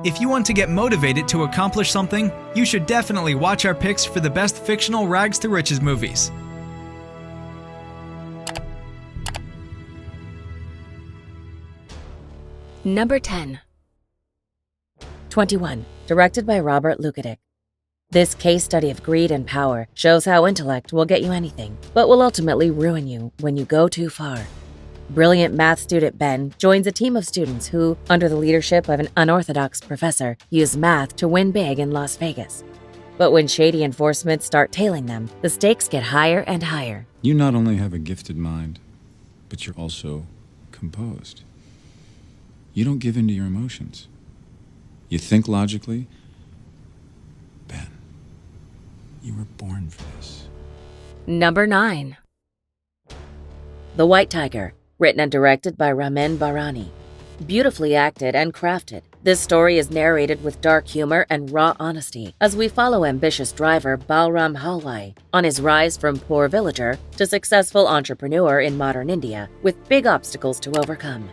If you want to get motivated to accomplish something, you should definitely watch our picks for the best fictional rags to riches movies. Number 10. 21. Directed by Robert Lukatic. This case study of greed and power shows how intellect will get you anything, but will ultimately ruin you when you go too far. Brilliant math student Ben joins a team of students who, under the leadership of an unorthodox professor, use math to win big in Las Vegas. But when shady enforcement start tailing them, the stakes get higher and higher. You not only have a gifted mind, but you're also composed. You don't give in to your emotions. You think logically. Ben, you were born for this. Number 9. The White Tiger, written and directed by Ramin Bahrani. Beautifully acted and crafted, this story is narrated with dark humor and raw honesty as we follow ambitious driver Balram Halwai on his rise from poor villager to successful entrepreneur in modern India with big obstacles to overcome.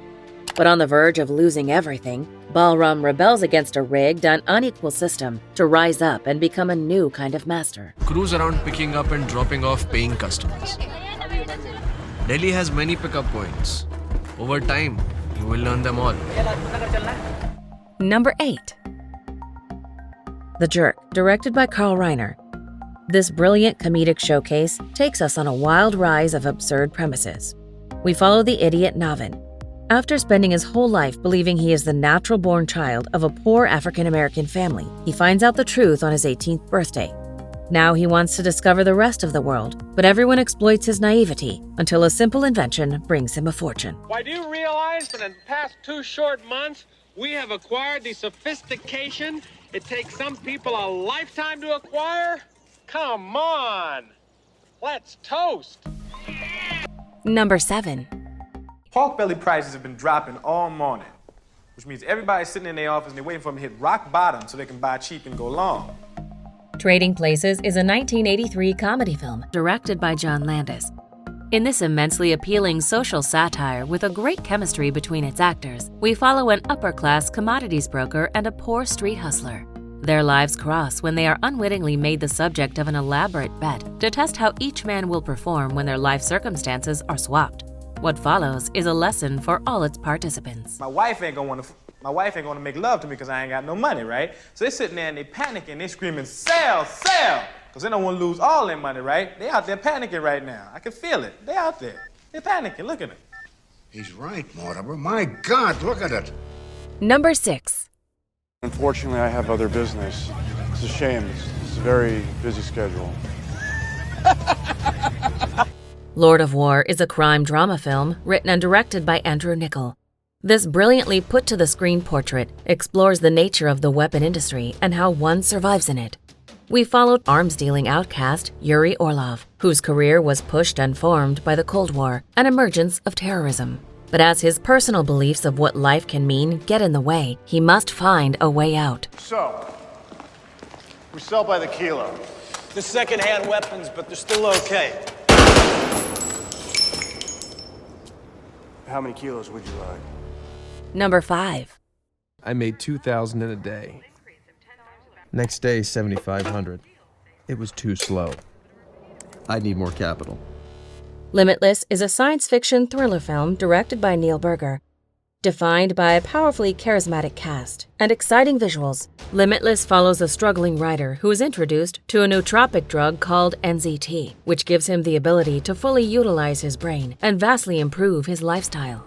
But on the verge of losing everything, Balram rebels against a rigged and unequal system to rise up and become a new kind of master. Cruise around picking up and dropping off paying customers. Delhi has many pickup points. Over time, you will learn them all. Number 8. The Jerk, directed by Carl Reiner. This brilliant comedic showcase takes us on a wild rise of absurd premises. We follow the idiot Navin. After spending his whole life believing he is the natural-born child of a poor African-American family, he finds out the truth on his 18th birthday. Now he wants to discover the rest of the world, but everyone exploits his naivety until a simple invention brings him a fortune. Why, do you realize that in the past 2 short months, we have acquired the sophistication it takes some people a lifetime to acquire? Come on! Let's toast! Number 7. Pork belly prices have been dropping all morning, which means everybody's sitting in their office and they're waiting for them to hit rock bottom so they can buy cheap and go long. Trading Places is a 1983 comedy film directed by John Landis. In this immensely appealing social satire with a great chemistry between its actors, we follow an upper-class commodities broker and a poor street hustler. Their lives cross when they are unwittingly made the subject of an elaborate bet to test how each man will perform when their life circumstances are swapped. What follows is a lesson for all its participants. My wife ain't gonna make love to me because I ain't got no money, right? So they're sitting there and they panicking, they screaming, sell, sell! Because they don't want to lose all their money, right? They out there panicking right now. I can feel it. They out there. They're panicking. Look at it. He's right, Mortimer. My God, look at it. Number 6. Unfortunately, I have other business. It's a shame. It's a very busy schedule. Lord of War is a crime drama film written and directed by Andrew Niccol. This brilliantly put-to-the-screen portrait explores the nature of the weapon industry and how one survives in it. We followed arms-dealing outcast Yuri Orlov, whose career was pushed and formed by the Cold War and emergence of terrorism. But as his personal beliefs of what life can mean get in the way, he must find a way out. So, we sell by the kilo. The second-hand weapons, but they're still okay. How many kilos would you like? Number 5. I made $2,000 in a day. Next day, $7,500. It was too slow. I need more capital. Limitless is a science fiction thriller film directed by Neil Berger. Defined by a powerfully charismatic cast and exciting visuals, Limitless follows a struggling writer who is introduced to a nootropic drug called NZT, which gives him the ability to fully utilize his brain and vastly improve his lifestyle.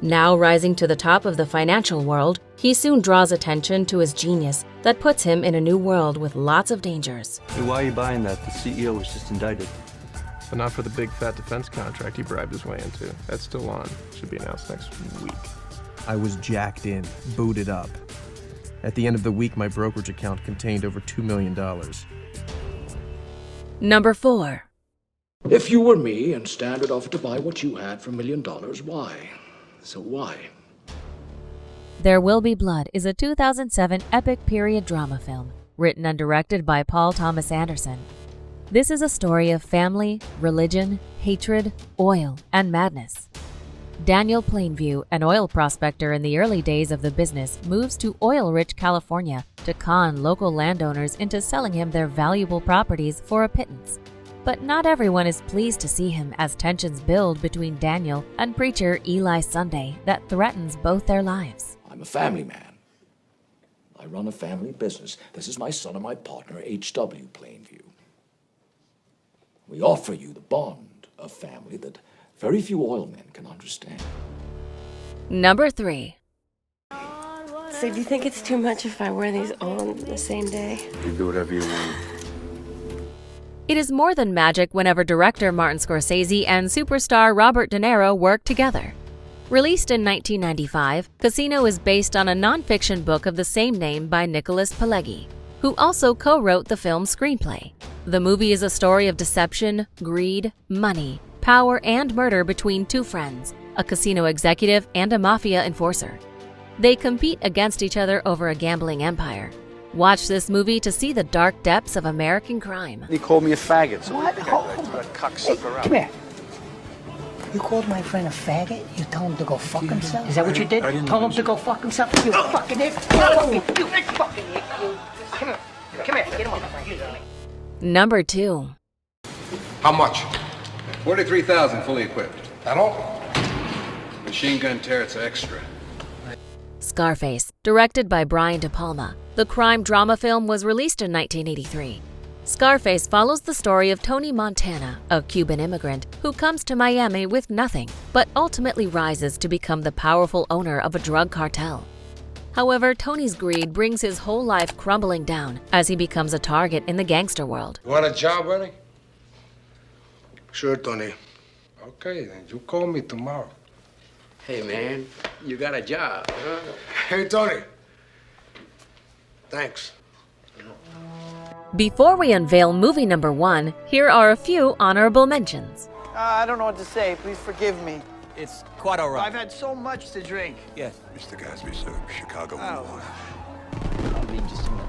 Now rising to the top of the financial world, he soon draws attention to his genius that puts him in a new world with lots of dangers. Hey, why are you buying that? The CEO was just indicted. But not for the big fat defense contract he bribed his way into. That's still on. Should be announced next week. I was jacked in, booted up. At the end of the week, my brokerage account contained over $2 million. Number 4. If you were me and Standard offered to buy what you had for $1 million, why? So why? There Will Be Blood is a 2007 epic period drama film, written and directed by Paul Thomas Anderson. This is a story of family, religion, hatred, oil, and madness. Daniel Plainview, an oil prospector in the early days of the business, moves to oil-rich California to con local landowners into selling him their valuable properties for a pittance. But not everyone is pleased to see him as tensions build between Daniel and preacher Eli Sunday that threatens both their lives. I'm a family man. I run a family business. This is my son and my partner, H.W. Plainview. We offer you the bond of family that very few oilmen can understand. Number 3. So do you think it's too much if I wear these all on the same day? You do whatever you want. It is more than magic whenever director Martin Scorsese and superstar Robert De Niro work together. Released in 1995, Casino is based on a non-fiction book of the same name by Nicholas Pileggi, who also co-wrote the film's screenplay. The movie is a story of deception, greed, money, power, and murder between two friends, a casino executive and a mafia enforcer. They compete against each other over a gambling empire. Watch this movie to see the dark depths of American crime. He called me a faggot, so What? that cocksucker out. Come here. You called my friend a faggot? You told him to go fuck himself? Is that what you did? Told him to go fuck himself? You fucking idiot! You fucking idiot! Come here. Come here. Get him on the front. Number 2. How much? 43,000 fully equipped. That all? Machine gun turrets extra. Scarface, directed by Brian De Palma. The crime drama film was released in 1983. Scarface follows the story of Tony Montana, a Cuban immigrant who comes to Miami with nothing, but ultimately rises to become the powerful owner of a drug cartel. However, Tony's greed brings his whole life crumbling down as he becomes a target in the gangster world. You want a job, Ernie? Sure, Tony. Okay, then you call me tomorrow. Hey, man, you got a job, huh? Hey, Tony. Thanks. Before we unveil movie number 1, here are a few honorable mentions. I don't know what to say. Please forgive me. It's quite all right. I've had so much to drink. Yes. Mr. Gatsby, sir. Chicago Oh. 101. I mean, just a minute.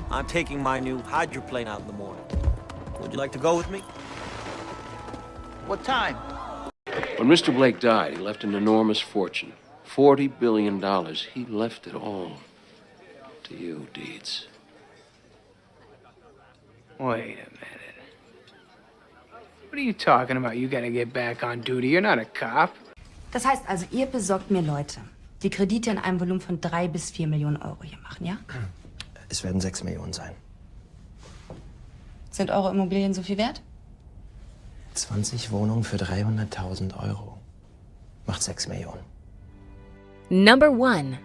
I'm taking my new hydroplane out in the morning. Would you like to go with me? What time? When Mr. Blake died, he left an enormous fortune. $40 billion. He left it all to you, Deeds. Wait a minute. What are you talking about? You gotta get back on duty. You're not a cop. Das heißt also, ihr besorgt mir Leute, die Kredite in einem Volumen von 3 bis 4 Millionen Euro hier machen, ja? Es werden 6 Millionen sein. Sind eure Immobilien so viel wert? 20 Wohnungen für 300.000 Euro. Macht 6 Millionen. Number 1.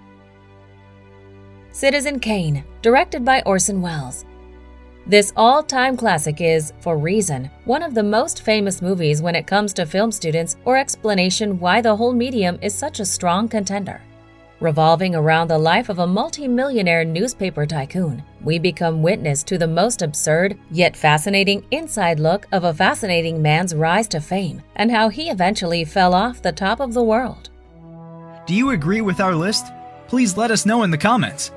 Citizen Kane, directed by Orson Welles. This all-time classic is, for reason, one of the most famous movies when it comes to film students or explanation why the whole medium is such a strong contender. Revolving around the life of a multi-millionaire newspaper tycoon, we become witness to the most absurd yet fascinating inside look of a fascinating man's rise to fame and how he eventually fell off the top of the world. Do you agree with our list? Please let us know in the comments.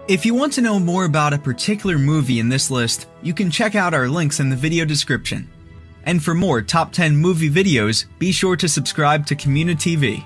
If you want to know more about a particular movie in this list, you can check out our links in the video description. And for more top 10 movie videos, be sure to subscribe to communiTV.